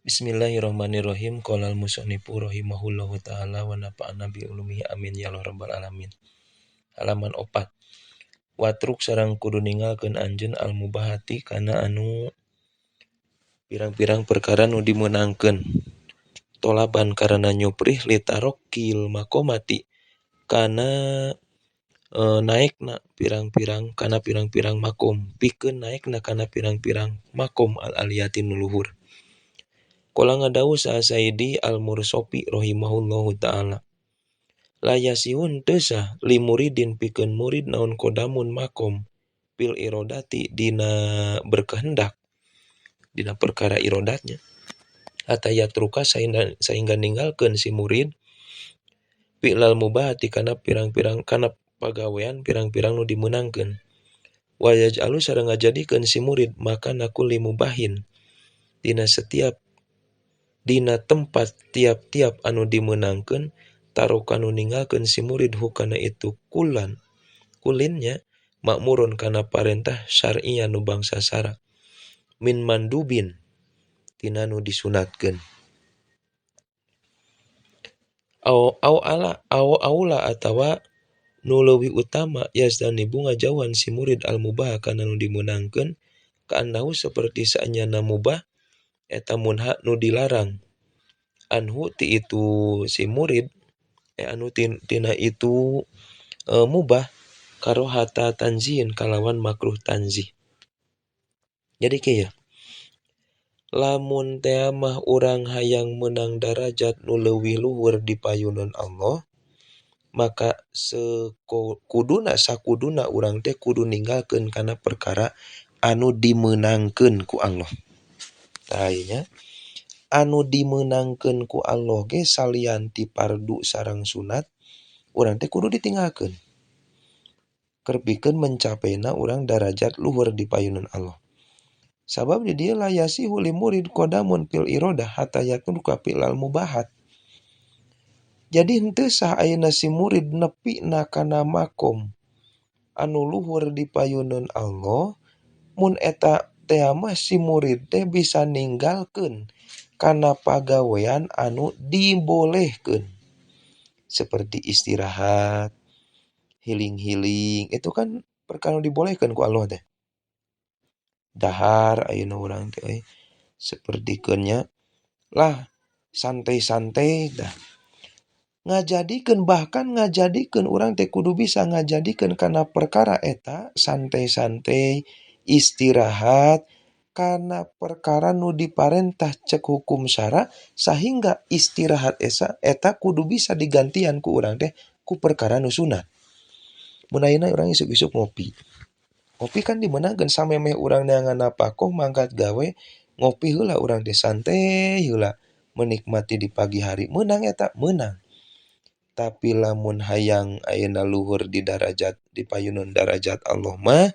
Bismillahirrahmanirrahim. Qolal musannifu rahimahullahu ta'ala wa nafa'ana bi ulumihi amin ya rabbal alamin. Halaman 4. Watruk sareng kudu ninggalkeun anjeun al mubahati kana anu pirang-pirang perkara nu dimeunangkeun. Tolaban karana nyuprih litarokil makomati kana naekna pirang-pirang kana pirang-pirang makom. Pikeun naekna kana pirang-pirang makom al aliyati nu luhur. Qala ngadawuh Sa Saidi Al-Mursopi rahimahullahu ta'ala. La yasihun teu sah li muridin pikeun murid naon kodamun makom bil irodati dina berkehendak dina perkara irodatnya. Hatta yatruka sehingga ninggalkeun si murid fi'lal mubahati kana pirang-pirang kana pagawean pirang-pirang nu dimeunangkeun. Wa yaj'alu sareng ngajadikeun si murid maka nakul limubahin dina tempat tiap-tiap anu dimeunangkeun taroka nu ninggalkeun si murid hukana itu kulinnya makmurun kana parentah syar'i anu bangsa sara min mandubin tina nu disunatkeun aula atawa nu leuwih utama yazdanibu ngajauhan si murid al mubah kana nu dimeunangkeun ka annahu saperti saenyana mubah eta munha nu dilarang anhu ti itu si murid anu tina itu mubah karohata tanzihin kalawan makruh tanzih. Jadi kieu lamun teh mah urang hayang meunang darajat nu leuwih luhur di payunan Allah maka sakuduna urang teh kudu ninggalkeun kana perkara anu dimeunangkeun ku Allah. Tah ieu nya anu dimeunangkeun ku Allah ge salian ti fardu sareng sunat urang teh kudu ditinggalkeun keur pikeun mencapaina urang darajat luhur di payunan Allah. Sabab di dieu la yasihu li murid qadamun fil iradah hatta yatruka filal mubahat. Jadi henteu sah ayeuna si murid nepina kana makom anu luhur di payunan Allah mun eta teh mah si murid teh bisa ninggalkeun kana pagawean anu dibolehkeun seperti istirahat, healing itu kan perkara dibolehkeun ku Allah teh. Dahar ayeuna urang teh sapertikeun nya lah santai-santai dah. Bahkan ngajadikeun urang teh kudu bisa ngajadikeun kana perkara eta santai-santai istirahat kana perkara nu diparentah cek hukum syara sehingga istirahat eta kudu bisa digantian ku urang teh ku perkara nu sunat. Mun ayeuna urang isuk-isuk ngopi. Ngopi kan dimeunangkeun samemeh urang neangan napakoh mangkat gawe ngopi heula urang teh santai heula menikmati di pagi hari. Meunang eta meunang. Tapi lamun hayang ayeuna luhur di darajat di payunan darajat Allah mah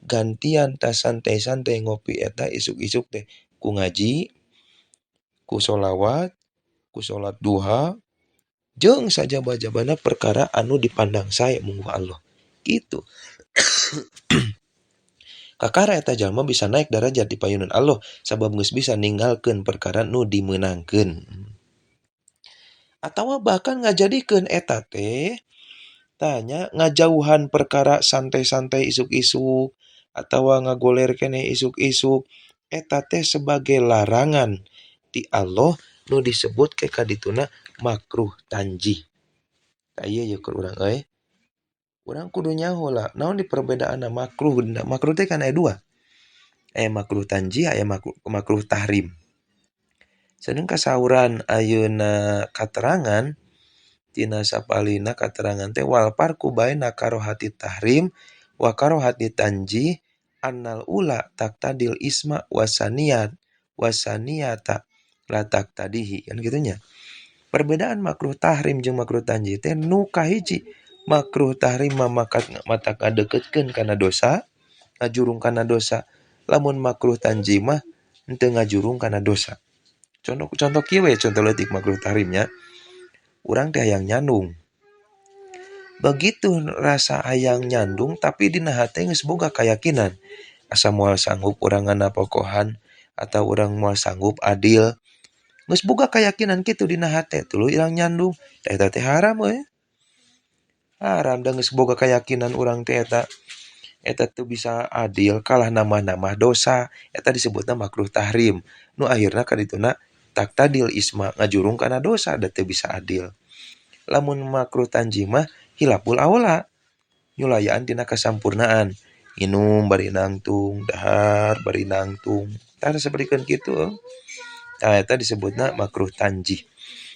gantian tas santai-santai ngopi eta isuk-isuk teh ku ngaji, ku sholawat, ku sholat duha, jeung sajaba-jabana perkara anu dipandang sae mung ku Allah. Gitu. Kakara eta jalma bisa naik darajat di payunan Allah sabab geus bisa ninggalkeun perkara nu dimeunangkeun. Atawa bahkan ngajadikeun eta teh tanya ngajauhan perkara santai-santai isuk-isuk atawa ngagoler keneh isuk-isuk eta teh sebagai larangan ti Allah nu disebut ke kadituna makruh tanjih. Tah ieu ye keur urang urang kudu nyaho lah naon di perbedaanna makruh teh kan aya dua. Aya makruh tanjih aya makruh tahrim. Sareng kasauran ayeuna katerangan tina sapalina katerangan teh wal farqu baina karohati tahrim wa karohati tanjih annal ula taqtadil isma wasaniyata la taqtadihi kan kitu nya. Perbedaan makruh tahrim jeung makruh tanjih teh nu kahiji makruh tahrim mah mata kadeukeutkeun kana dosa, ngajurung kana dosa. Lamun makruh tanjih mah henteu ngajurung kana dosa. Contoh kieu we contoh leutik makruh tahrimnya. Urang teh hayang nyandung. Begitu rasa hayang nyandung tapi dina hate geus boga kayakinan asa moal sanggup urang ngana pokohan atau urang moal sanggup adil Geus boga keyakinan kitu dina hate tuluy ilang nyandung, eta teh haram we. Haram da geus boga keyakinan urang teh eta teu bisa adil kalah nambah-nambah dosa, eta disebutna makruh tahrim. Nu akhirna kadituna tak tadil isma ngajurung kana dosa da teu bisa adil. Lamun makruh tanjim mah hilapul aula, nyulayaan tina kasampurnaan. Minum bari nangtung, dahar bari nangtung. Tah saperikeun kitu. Tah eta disebutna makruh tanjih.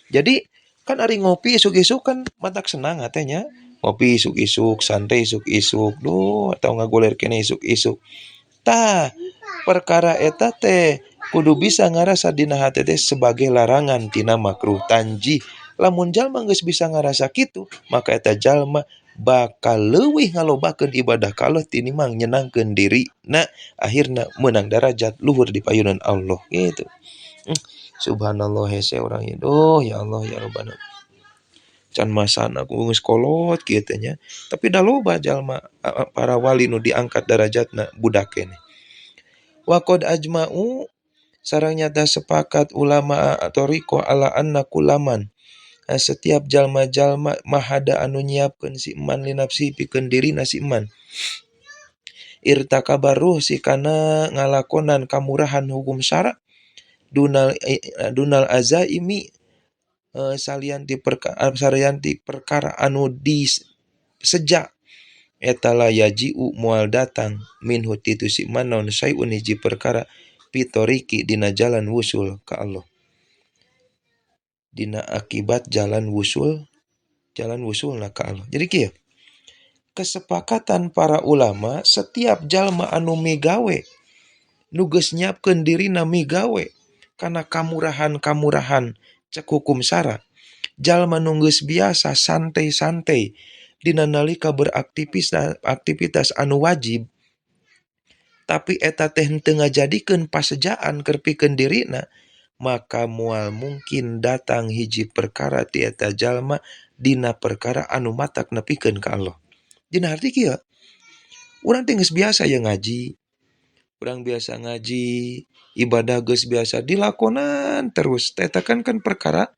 Jadi kan ari ngopi isuk-isuk kan matak senang hatenya. Ngopi isuk-isuk, santai isuk-isuk, duh atau ngagoler kene isuk-isuk. Tah, perkara eta teh kudu bisa ngarasa dina hate teh sebagai larangan tina makruh tanjih. Lamun jalma geus bisa ngarasa kitu, maka eta jalma bakal leuwih ngalobakeun ibadah ka Allah tinimbang nyenangkeun dirina, akhirna meunang darajat luhur di payunan Allah gitu. Subhanallah hese urang ieu. Duh ya Allah ya Rabbana. Can masana ku geus kolot kieu teh nya. Tapi da loba jalma para wali nu diangkat darajatna budak keneh. Wa qad ajma'u sareng nyata sepakat ulama thariqah ala anna kulaman setiap jalma-jalma mahada anu nyiapkeun si iman li nafsi pikeun dirina si iman. Irtakabaruh si kana ngalakonan kamurahan hukum syara dunal azaimi salianti perkara anu disejak eta la yaji'u moal datang minhu titu si iman naon sayun hiji perkara pitoriki dina jalan wusul ka Allah. Dina akibat jalan wusulna ka Allah. Jadi kieu kesepakatan para ulama setiap jalma anu migawe nu geus nyiapkeun dirina migawe kana kamurahan cek hukum syara. Jalma nu geus biasa santai-santai dina nalika beraktivitas anu wajib tapi eta teh teu ngajadikeun pasejaan keur pikeun dirina, maka moal mungkin datang hiji perkara ti eta jalma dina perkara anu matak nepikeun ka Allah. Dina arti kieu, urang teh geus biasa ya ngaji, urang biasa ngaji, ibadah geus biasa dilakonan terus. Eta kan perkara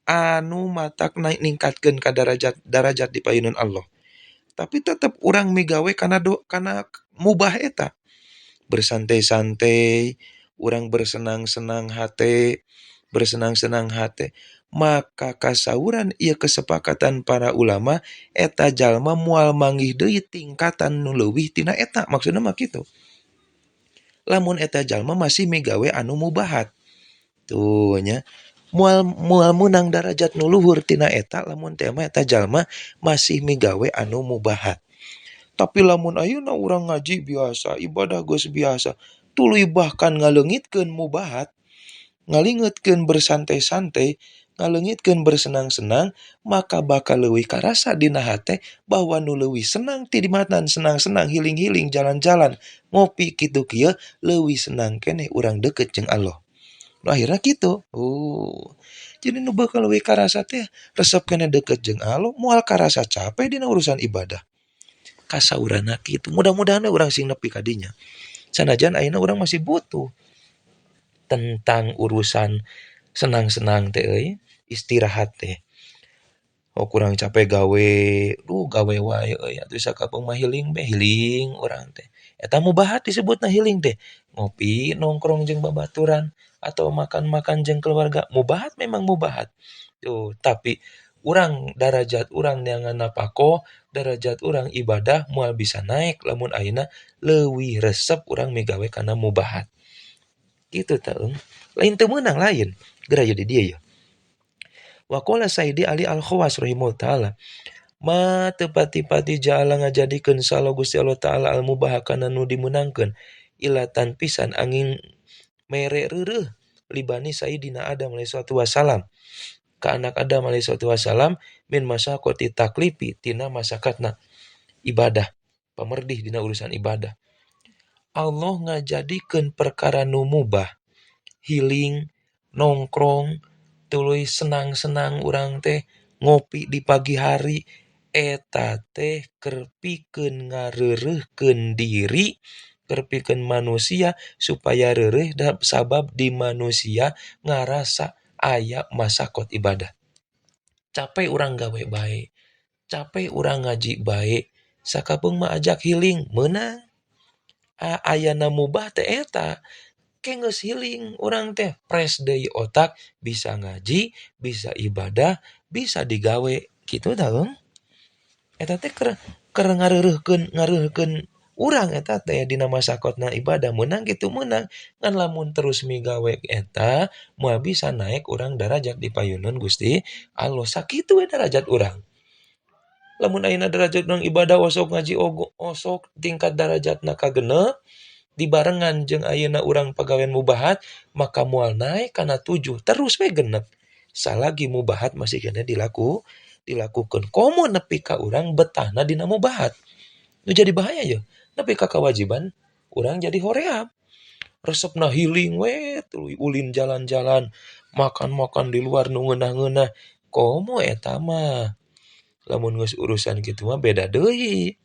anu matak ningkatkeun ka darajat di payunan Allah. Tapi tetep urang migawe kana mubah eta. Bersantai-santai, urang bersenang-senang hate, maka kasauran ieu kesepakatan para ulama eta jalma moal manggih deui tingkatan nu leuwih tina eta. Maksudna mah kitu. Lamun eta jalma masih migawe anu mubahat. Tuh nya. Moal meunang darajat nu luhur tina eta lamun teh mah eta jalma masih migawe anu mubahat. Tapi lamun ayeuna urang ngaji biasa, ibadah geus biasa, tuluy bahkan ngaleungitkeun mubahat, ngalingeutkeun bersantai-santai, ngaleungitkeun bersenang-senang, maka bakal leuwih karasa dina hate bahwa nu leuwih senang ti dimatan senang-senang hiling-hiling jalan-jalan ngopi kitu kieu leuwih senang keneh urang deukeut jeung Allah. Nu akhirna kitu. Jadi nu bakal leuwih karasa teh resep keneh deukeut jeung Allah, moal karasa capek dina urusan ibadah. Kasaurana kitu. Mudah-mudahan urang sing nepi ka dinya. Sanajan ayeuna urang masih butuh tentang urusan senang-senang teh euy, istirahat teh. Kurang capek gawe, gawe wae euy atuh sakapeung mah healing urang teh. Eta mubahat disebutna healing teh. Ngopi, nongkrong jeung babaturan atau makan-makan jeung keluarga. Mubahat memang mubahat. Tuh, tapi urang darajat urang neangan napako, darajat urang ibadah moal bisa naik lamun ayeuna leuwih resep urang migawe kana mubahat. Kitu tah lain teu meunang lain. Geura di dieu ye. Wa qala Sayyidi Ali Al-Khawas rahimahullah taala, ma teu pati-pati ja'ala ngajadikeun salo Gusti Allah taala al-mubah kana nu dimeunangkeun ilatan pisan angin mere reureuh libani Sayyidina Adam alaihi wasallam ka anak Adam alaihi wasallam min masyaqati taklifi tina masakatna ibadah, pamerdih dina urusan ibadah. Allah ngajadikeun perkara nu mubah, healing, nongkrong, tuluy senang-senang urang teh ngopi di pagi hari eta teh keur pikeun ngareureuhkeun diri kerpikeun manusia supaya reureuh da sabab di manusia ngarasa aya masakot ibadah. Capek urang gawe bae, capek urang ngaji bae, sakabeung mah ajak healing meunang. Ayana mubah teh eta, ke geus healing urang teh, fresh deui otak, bisa ngaji, bisa ibadah, bisa digawe kitu tah. Eta teh keur ngareureuhkeun urang eta teh dina masakotna ibadah meunang kitu meunang. Ngan lamun terus migawe eta moal bisa naek urang darajat di payunan Gusti Allah. Sakitu we derajat urang. Lamun ayeuna derajat urang ibadah osok ngaji osok tingkat derajatna kagenep dibarengan jeung ayeuna urang pagawean mubahat maka moal naek kana 7 terus we genep. Salagi mubahat masih kena dilakukeun. Komo nepi ka urang betahna dina mubahat. Nu jadi bahaya ya. Nepi ka kewajiban urang jadi hoream. Resepna healing we tuluy ulin jalan-jalan, makan-makan di luar nu ngeunah-ngeunah. Komo eta mah. Lamun geus urusan kitu mah beda deui.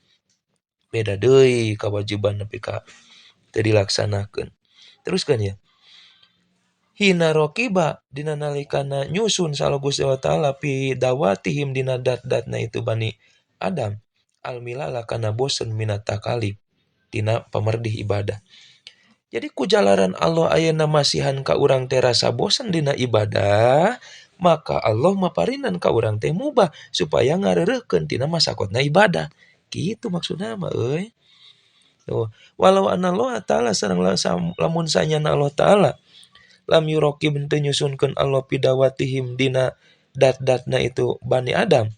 Beda deui kewajiban nepi ka teu dilaksanakeun. Teruskeun ya. Hina rokiba dina nalikana nyusun salo Gusti Allah Ta'ala pi dawatihim dina dat-datna itu Bani Adam almilala kana bosen minat takalib dina pamerdih ibadah. Jadi ku jalaran Allah ayeuna masihan ka urang teh rasa bosen dina ibadah, maka Allah maparinan ka urang teh mubah supaya ngareureuhkeun tina masakotna ibadah. Kitu maksudna mah euy. Tuh, walau anallah ta'ala sareng lamun sanyana Allah Ta'ala lam yuraqib teu nyusunkeun Allah pidawatihim dina dat-datna itu Bani Adam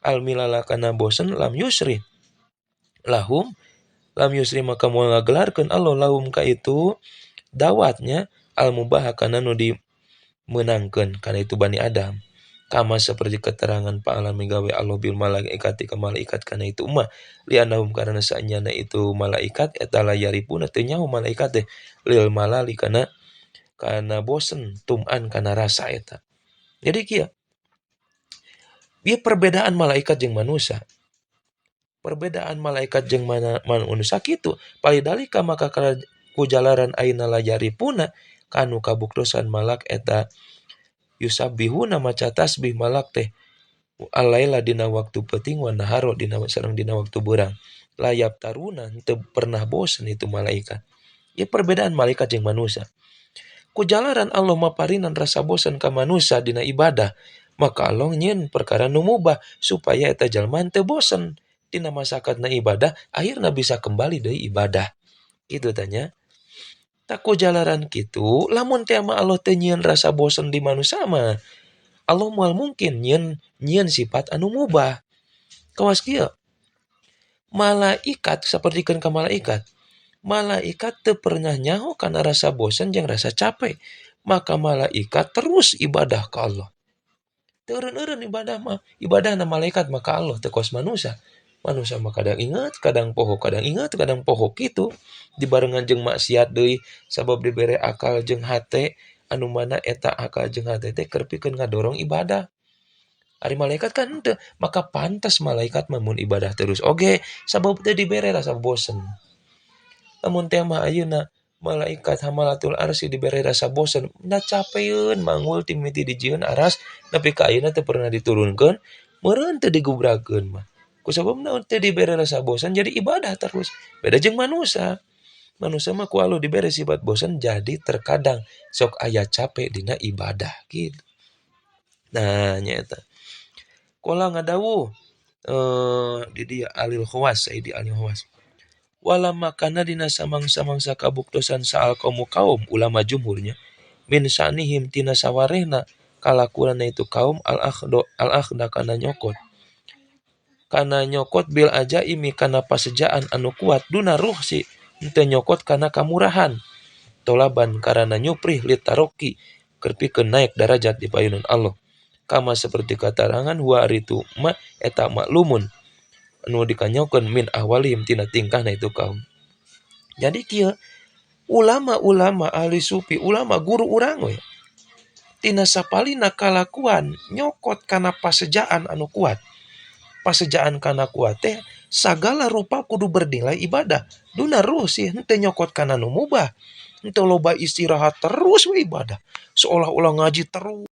almilala kana bosen lam yusri lahum lam yusri maka moal ngagelarkeun Allah lahum ka itu dawatnya al mubah kana nu dimeunangkeun kana itu Bani Adam kama seperti keterangan pa'alan migawe Allah bil malaikati ka malaikat kana itu ummah lianahum karana saenyana itu malaikat eta layaripuna teu nyaho malaikat teh lil malali kana bosen tum'an kana rasa eta. Jadi kieu ieu perbedaan malaikat jeung manusia. Perbedaan malaikat jeung manusia kitu. Palidalika maka ku jalaran ayeuna layaripuna kanu kabuktosan malak eta yusabbihuna maca tasbih malak teh alaila dina waktu peuting wa naharo dina sareng dina waktu beurang. Layap taruna teu pernah bosen itu malaikat. Ieu perbedaan malaikat jeung manusia. Ku jalaran Allah maparinan rasa bosan ka manusia dina ibadah, maka Allah nyieun perkara nu mubah supaya eta jalma teu bosen dina masakatna ibadah, akhirna bisa kembali deui ibadah. Kitu tanya. Tak ku jalaran kitu, lamun teh mah Allah teu nyieun rasa bosan di manusia mah, Allah moal mungkin nyieun sifat anu mubah. Kawas kieu. Malaikat sapertikeun ka malaikat. Malaikat teu pernah nyaho kana rasa bosan jeung rasa capek. Maka malaikat terus ibadah ka Allah. Teu eureun-eureun ibadah mah. Ibadahna malaikat maka Allah teu kos manusia. Manusia mah kadang inget, kadang poho, kadang inget, kadang poho kitu. Dibarengan jeung maksiat deui sabab dibere akal jeung hate anu mana eta akal jeung hate teh keur pikeun ngadorong ibadah. Ari malaikat kan henteu, maka pantas malaikat mun ibadah terus oge sabab teu dibere rasa bosen. Lamun teh mah ayeuna malaikat hamalatul arsy dibere rasa bosen, da capeun manggul ti mimiti dijieun aras nepi ka ayeuna teu pernah diturunkeun, meureun teu digubrakeun mah. Kusababna teu dibere rasa bosan jadi ibadah terus. Beda jeung manusia. Manusia mah ku Allah dibere sifat bosan jadi terkadang sok aya capek dina ibadah gitu. Nah nya eta. Qala ngadawuh di dieu Alil Khawas, Sayyidi Alil Khawas. Wala makana dina samangsa-mangsa kabuktosan saal kaum ulama jumhurnya min sanihim tina sawarehna kalakuanna itu kaum al-akhda kana nyokot bil ajaimi kana pasejaan anu kuat duna ruhsi henteu nyokot kana kamurahan tolaban karana nyuprih litaroki keur pikeun naik darajat di payunan Allah kama seperti katarangan huwa aritu ma eta maklumun anu dikanyakeun min ahwalihim tina tingkahna itu kaum. Jadi kieu ulama-ulama ahli sufi, ulama guru urang we. Tina sapalina kalakuan nyokot kana pasejaan anu kuat. Pasejaan kana kuat teh Sagala rupa kudu bernilai ibadah. Duna ruh sih henteu nyokot kana nu mubah. Henteu loba istirahat terus we ibadah. Seolah-olah ngaji terus